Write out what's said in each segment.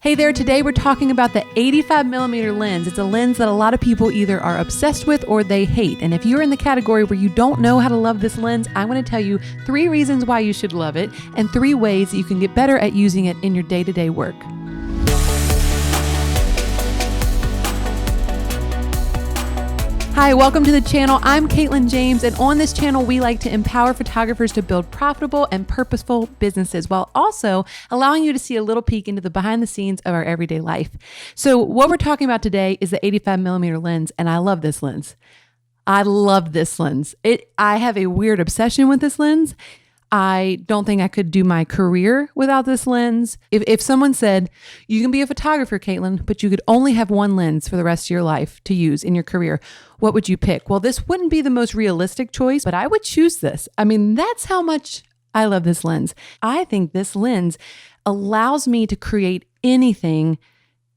Hey there, today we're talking about the 85mm lens. It's a lens that a lot of people either are obsessed with or they hate. And if you're in the category where you don't know how to love this lens, I'm going to tell you 3 reasons why you should love it and 3 ways that you can get better at using it in your day-to-day work. Hi, welcome to the channel. I'm Katelyn James, and on this channel, we like to empower photographers to build profitable and purposeful businesses while also allowing you to see a little peek into the behind the scenes of our everyday life. So what we're talking about today is the 85mm lens, and I love this lens. I love this lens. I have a weird obsession with this lens. I don't think I could do my career without this lens. If someone said, you can be a photographer, Katelyn, but you could only have one lens for the rest of your life to use in your career, what would you pick? Well, this wouldn't be the most realistic choice, but I would choose this. I mean, that's how much I love this lens. I think this lens allows me to create anything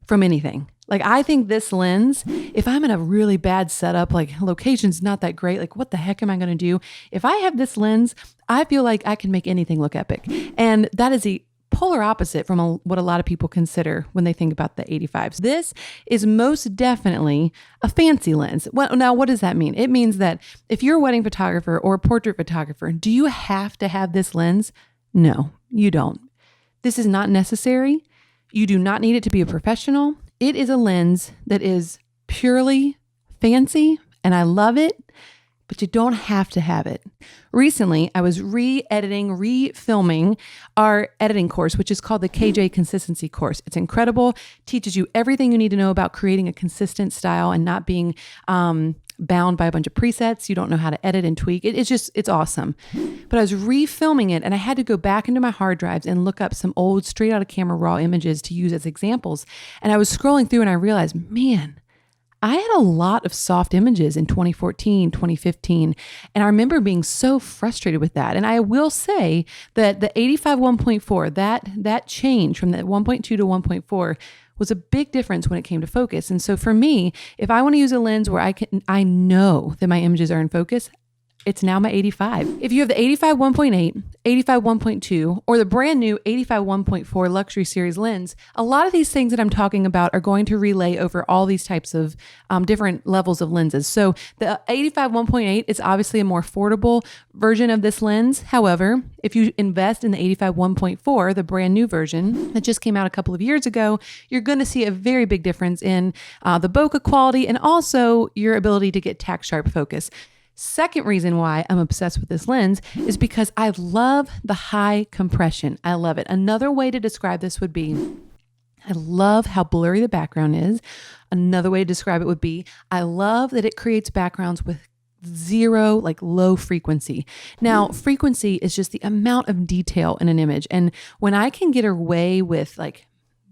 from anything. Like, I think this lens, if I'm in a really bad setup, like location's not that great, like what the heck am I going to do? If I have this lens, I feel like I can make anything look epic. And that is the polar opposite from what a lot of people consider when they think about the 85s. This is most definitely a fancy lens. Well, now, what does that mean? It means that if you're a wedding photographer or a portrait photographer, do you have to have this lens? No, you don't. This is not necessary. You do not need it to be a professional. It is a lens that is purely fancy, and I love it, but you don't have to have it. Recently, I was refilming our editing course, which is called the KJ Consistency Course. It's incredible, teaches you everything you need to know about creating a consistent style and not being bound by a bunch of presets. You don't know how to edit and tweak. It's awesome. But I was refilming it and I had to go back into my hard drives and look up some old straight out of camera raw images to use as examples. And I was scrolling through and I realized, man, I had a lot of soft images in 2014, 2015, and I remember being so frustrated with that. And I will say that the 85 1.4, that change from the 1.2 to 1.4 was a big difference when it came to focus. And so for me, if I want to use a lens where I know that my images are in focus, it's now my 85. If you have the 85 1.8, 85 1.2, or the brand new 85 1.4 Luxury Series lens, a lot of these things that I'm talking about are going to relay over all these types of different levels of lenses. So the 85 1.8 is obviously a more affordable version of this lens. However, if you invest in the 85 1.4, the brand new version that just came out a couple of years ago, you're going to see a very big difference in the bokeh quality and also your ability to get tack sharp focus. Second reason why I'm obsessed with this lens is because I love the high compression. I love it. Another way to describe this would be, I love how blurry the background is. Another way to describe it would be, I love that it creates backgrounds with zero, like low frequency. Now, frequency is just the amount of detail in an image. And when I can get away with like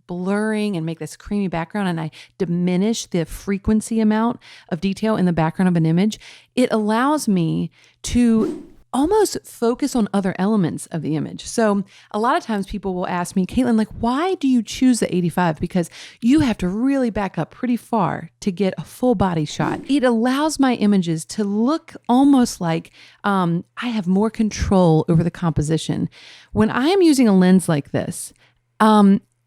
blurring and make this creamy background and I diminish the frequency amount of detail in the background of an image, it allows me to almost focus on other elements of the image. So a lot of times people will ask me, Katelyn, like, why do you choose the 85? Because you have to really back up pretty far to get a full body shot. It allows my images to look almost like I have more control over the composition. When I am using a lens like this,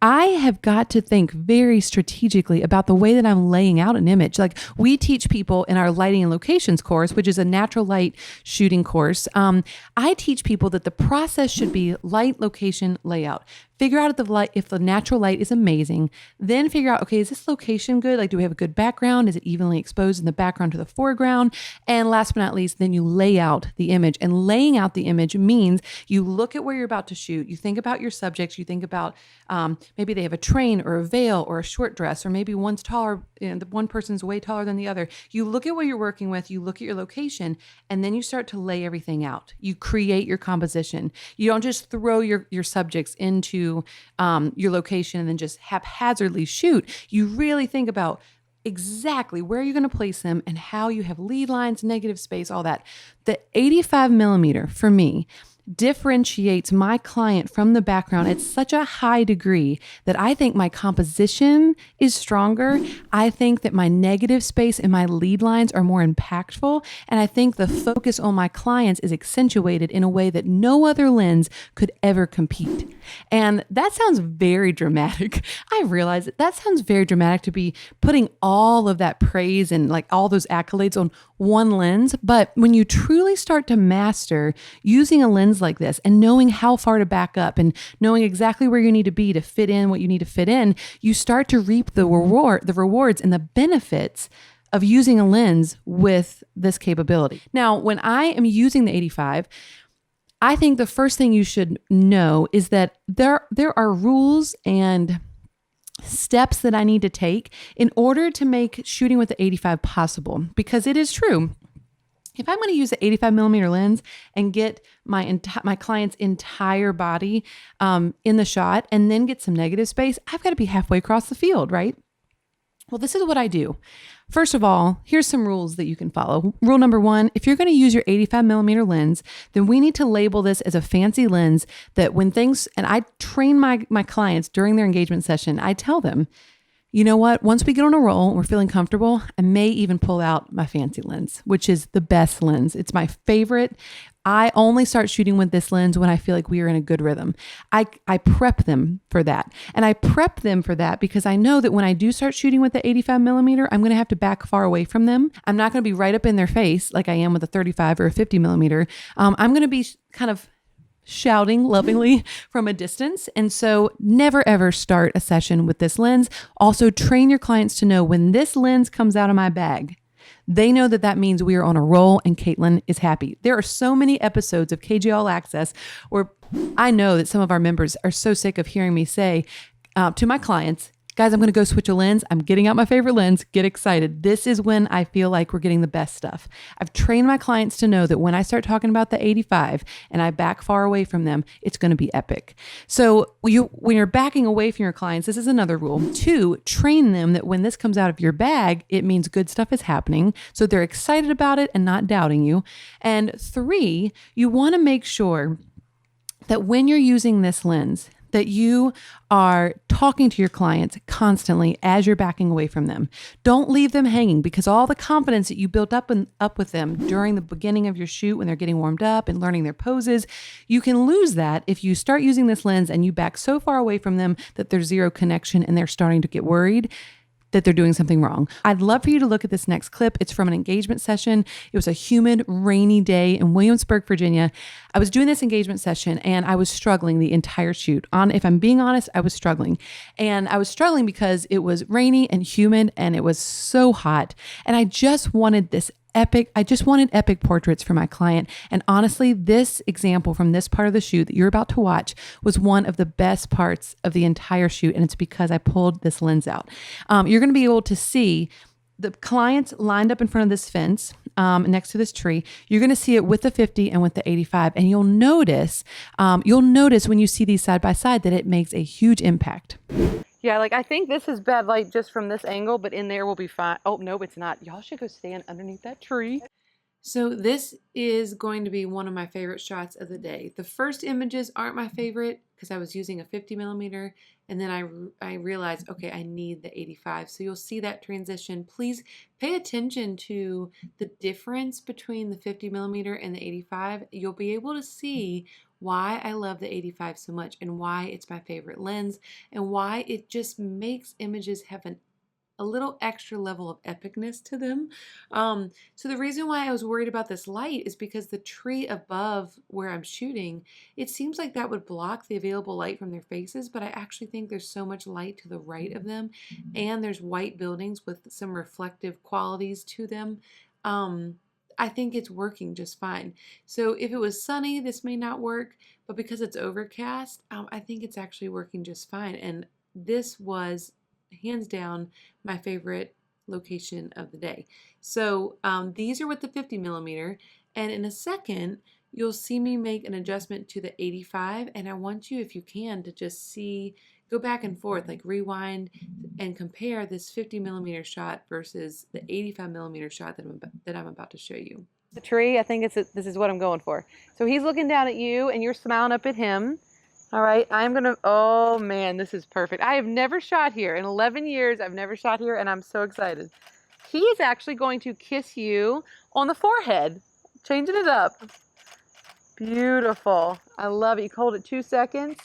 I have got to think very strategically about the way that I'm laying out an image. Like, we teach people in our lighting and locations course, which is a natural light shooting course. I teach people that the process should be light, location, layout. Figure out if the natural light is amazing, then figure out, okay, is this location good? Like, do we have a good background? Is it evenly exposed in the background to the foreground? And last but not least, then you lay out the image. And laying out the image means you look at where you're about to shoot. You think about your subjects. You think about maybe they have a train or a veil or a short dress, or maybe one's taller, the one person's way taller than the other. You look at what you're working with, you look at your location, and then you start to lay everything out. You create your composition. You don't just throw your subjects into your location and then just haphazardly shoot. You really think about exactly where you're going to place them and how you have lead lines, negative space, all that. The 85mm for me differentiates my client from the background at such a high degree that I think my composition is stronger. I think that my negative space and my lead lines are more impactful. And I think the focus on my clients is accentuated in a way that no other lens could ever compete. And that sounds very dramatic. I realize that sounds very dramatic to be putting all of that praise and like all those accolades on one lens. But when you truly start to master using a lens like this and knowing how far to back up and knowing exactly where you need to be to fit in what you need to fit in, you start to reap the rewards and the benefits of using a lens with this capability. Now, when I am using the 85, I think the first thing you should know is that there are rules and steps that I need to take in order to make shooting with the 85 possible, because it is true. If I'm going to use the 85 millimeter lens and get my client's entire body in the shot and then get some negative space, I've got to be halfway across the field, right? Well, this is what I do. First of all, here's some rules that you can follow. Rule number one, if you're going to use your 85 millimeter lens, then we need to label this as a fancy lens that when things, and I train my clients during their engagement session, I tell them, you know what? Once we get on a roll and we're feeling comfortable, I may even pull out my fancy lens, which is the best lens. It's my favorite. I only start shooting with this lens when I feel like we are in a good rhythm. I prep them for that. And I prep them for that because I know that when I do start shooting with the 85 millimeter, I'm going to have to back far away from them. I'm not going to be right up in their face like I am with a 35 or a 50 millimeter. I'm going to be kind of shouting lovingly from a distance. And so never ever start a session with this lens. Also train your clients to know when this lens comes out of my bag, they know that that means we are on a roll and Katelyn is happy. There are so many episodes of KJ All Access where I know that some of our members are so sick of hearing me say to my clients, guys, I'm going to go switch a lens. I'm getting out my favorite lens. Get excited. This is when I feel like we're getting the best stuff. I've trained my clients to know that when I start talking about the 85 and I back far away from them, it's going to be epic. So when you're backing away from your clients, this is another rule. 2, train them that when this comes out of your bag, it means good stuff is happening. So they're excited about it and not doubting you. And 3, you want to make sure that when you're using this lens, that you are talking to your clients constantly as you're backing away from them. Don't leave them hanging, because all the confidence that you built up with them during the beginning of your shoot when they're getting warmed up and learning their poses, you can lose that if you start using this lens and you back so far away from them that there's zero connection and they're starting to get worried that they're doing something wrong. I'd love for you to look at this next clip. It's from an engagement session. It was a humid, rainy day in Williamsburg, Virginia. I was doing this engagement session and I was struggling the entire shoot. If I'm being honest, I was struggling. And I was struggling because it was rainy and humid and it was so hot. And I just wanted epic portraits for my client. And honestly, this example from this part of the shoot that you're about to watch was one of the best parts of the entire shoot. And it's because I pulled this lens out. You're going to be able to see the clients lined up in front of this fence next to this tree. You're going to see it with the 50 and with the 85. And you'll notice when you see these side by side that it makes a huge impact. Yeah, like I think this is bad light just from this angle, but in there will be fine. Oh, no, it's not. Y'all should go stand underneath that tree. So this is going to be one of my favorite shots of the day. The first images aren't my favorite because I was using a 50 millimeter, and then I realized, okay, I need the 85. So you'll see that transition. Please pay attention to the difference between the 50 millimeter and the 85. You'll be able to see why I love the 85 so much and why it's my favorite lens and why it just makes images have a little extra level of epicness to them. So the reason why I was worried about this light is because the tree above where I'm shooting, it seems like that would block the available light from their faces, but I actually think there's so much light to the right of them, and there's white buildings with some reflective qualities to them. I think it's working just fine. So if it was sunny, this may not work, but because it's overcast, I think it's actually working just fine. And this was hands down my favorite location of the day. So these are with the 50 millimeter, and in a second you'll see me make an adjustment to the 85, and I want you, if you can, to just go back and forth, like rewind and compare this 50 millimeter shot versus the 85 millimeter shot that I'm about to show you. The tree, I think this is what I'm going for. So he's looking down at you and you're smiling up at him. All right, oh man, this is perfect. I have never shot here. In 11 years, I've never shot here and I'm so excited. He's actually going to kiss you on the forehead, changing it up. Beautiful. I love it. You hold it 2 seconds.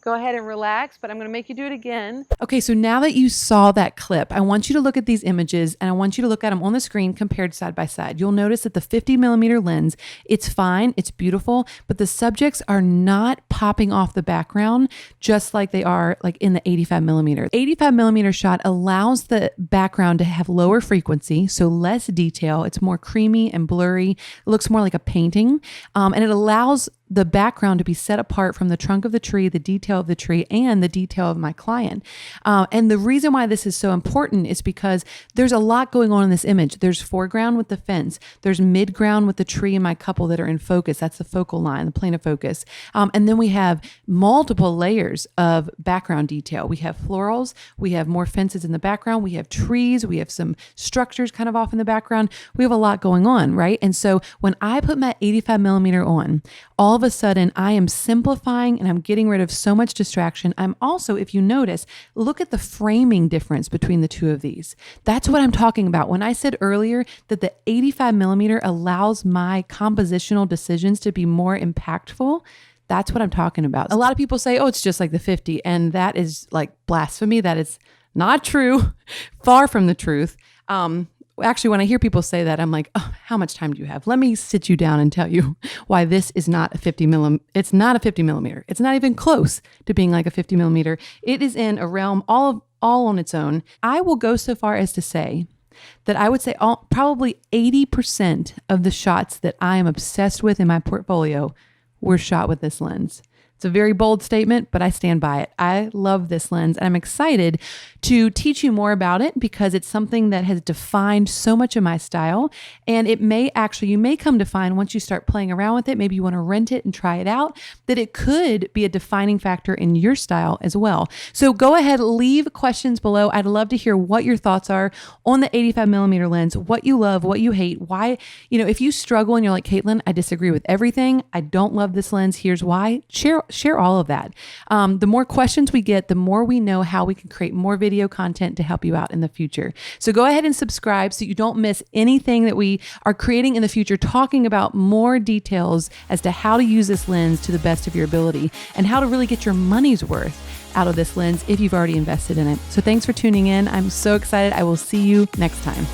Go ahead and relax, but I'm going to make you do it again. Okay, so now that you saw that clip, I want you to look at these images and I want you to look at them on the screen compared side by side. You'll notice that the 50mm lens, it's fine, it's beautiful, but the subjects are not popping off the background just like they are like in the 85mm. 85mm shot allows the background to have lower frequency, so less detail. It's more creamy and blurry. It looks more like a painting, and it allows the background to be set apart from the trunk of the tree, the detail of the tree, and the detail of my client. And the reason why this is so important is because there's a lot going on in this image. There's foreground with the fence. There's midground with the tree and my couple that are in focus. That's the focal line, the plane of focus. And then we have multiple layers of background detail. We have florals. We have more fences in the background. We have trees. We have some structures kind of off in the background. We have a lot going on, right? And so when I put my 85mm on, all of a sudden I am simplifying and I'm getting rid of so much distraction. I'm also, if you notice, look at the framing difference between the two of these. That's what I'm talking about. When I said earlier that the 85mm allows my compositional decisions to be more impactful, that's what I'm talking about. A lot of people say, oh, it's just like the 50, and that is like blasphemy. That is not true. Far from the truth. Actually, when I hear people say that, I'm like, oh, how much time do you have? Let me sit you down and tell you why this is not a 50mm. It's not a 50mm. It's not even close to being like a 50mm. It is in a realm all on its own. I will go so far as to say that I would say probably 80% of the shots that I am obsessed with in my portfolio were shot with this lens. It's a very bold statement, but I stand by it. I love this lens and I'm excited to teach you more about it because it's something that has defined so much of my style. And you may come to find once you start playing around with it, maybe you want to rent it and try it out, that it could be a defining factor in your style as well. So go ahead, leave questions below. I'd love to hear what your thoughts are on the 85mm lens, what you love, what you hate, why, if you struggle and you're like, Katelyn, I disagree with everything. I don't love this lens. Here's why. Share all of that. The more questions we get, the more we know how we can create more video content to help you out in the future. So go ahead and subscribe so you don't miss anything that we are creating in the future, talking about more details as to how to use this lens to the best of your ability and how to really get your money's worth out of this lens if you've already invested in it. So thanks for tuning in. I'm so excited. I will see you next time.